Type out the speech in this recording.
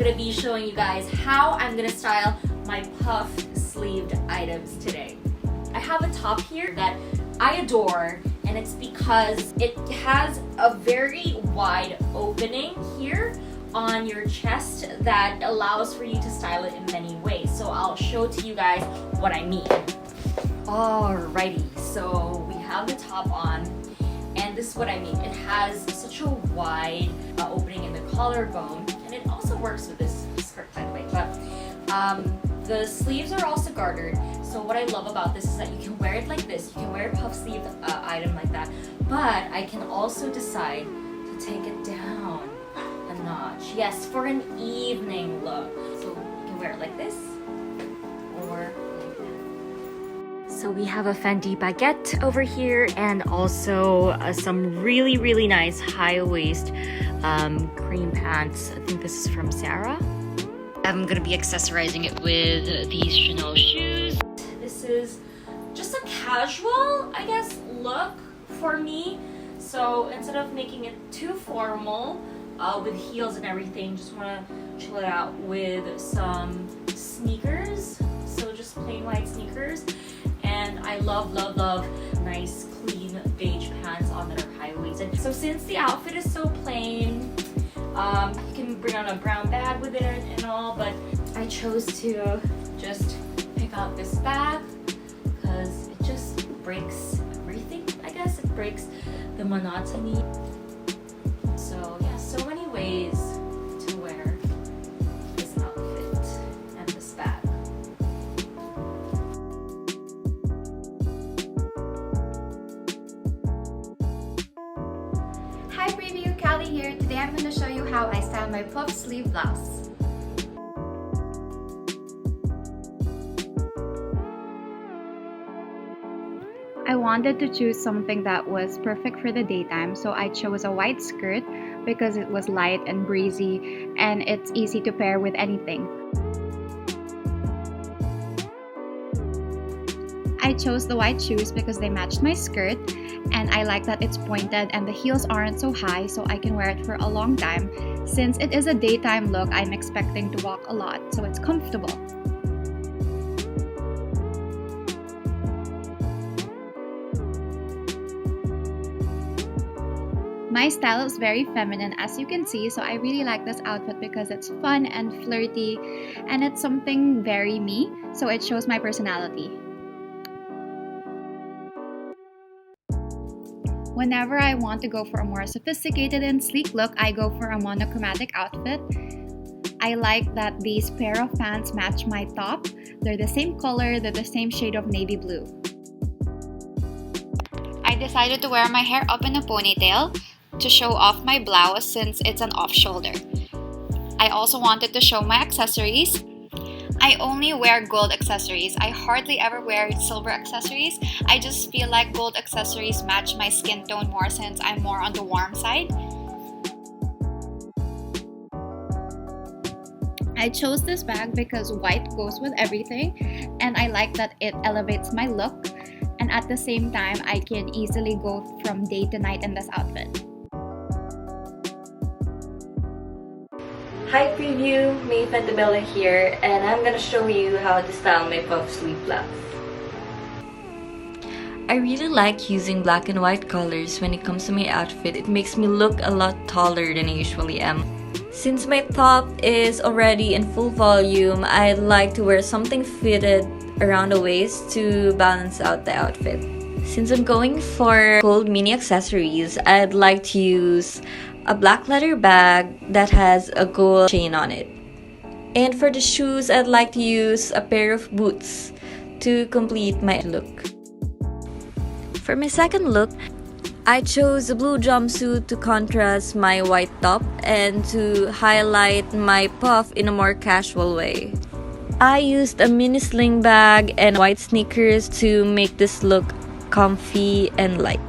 gonna be showing you guys how I'm gonna style my puff sleeved items today. I have a top here that I adore, and it's because it has a very wide opening here on your chest that allows for you to style it in many ways. So I'll show to you guys what I mean. Alrighty, so we have the top on, and this is what I mean. It has such a wide opening in the collarbone, and it also works with this skirt, by the way. But the sleeves are also gartered. So what I love about this is that you can wear it like this. You can wear a puff sleeve item like that, but I can also decide to take it down a notch. Yes, for an evening look. So you can wear it like this or like that. So we have a Fendi baguette over here, and also some really nice high waist cream pants. I think this is from Sarah. I'm gonna be accessorizing it with these Chanel shoes. This is just a casual, I guess, look for me. So instead of making it too formal with heels and everything, just want to chill it out with some sneakers. So just plain white sneakers. And I love nice clean beige pants on that are high-waisted. So since the outfit is so plain, you can bring on a brown bag with it and all, but I chose to just pick out this bag because it just breaks everything, I guess. It breaks the monotony. So yeah, so many ways to wear this outfit and this bag. Hi preview, Callie here. Today I'm going to show you how I style my puff sleeve blouse. I wanted to choose something that was perfect for the daytime, so I chose a white skirt because it was light and breezy and it's easy to pair with anything. I chose the white shoes because they matched my skirt, and I like that it's pointed and the heels aren't so high, so I can wear it for a long time. Since it is a daytime look, I'm expecting to walk a lot, so it's comfortable. My style is very feminine, as you can see, so I really like this outfit because it's fun and flirty, and it's something very me, so it shows my personality. Whenever I want to go for a more sophisticated and sleek look, I go for a monochromatic outfit. I like that these pair of pants match my top. They're the same color, they're the same shade of navy blue. I decided to wear my hair up in a ponytail to show off my blouse since it's an off-shoulder. I also wanted to show my accessories. I only wear gold accessories. I hardly ever wear silver accessories. I just feel like gold accessories match my skin tone more since I'm more on the warm side. I chose this bag because white goes with everything, and I like that it elevates my look, and at the same time I can easily go from day to night in this outfit. Hi preview, May Fantabella here, and I'm gonna show you how to style my puff sleeve blouse. I really like using black and white colors when it comes to my outfit. It makes me look a lot taller than I usually am. Since my top is already in full volume, I'd like to wear something fitted around the waist to balance out the outfit. Since I'm going for gold mini accessories, I'd like to use a black leather bag that has a gold chain on it. And for the shoes, I'd like to use a pair of boots to complete my look. For my second look, I chose a blue jumpsuit to contrast my white top and to highlight my puff in a more casual way. I used a mini sling bag and white sneakers to make this look comfy and light.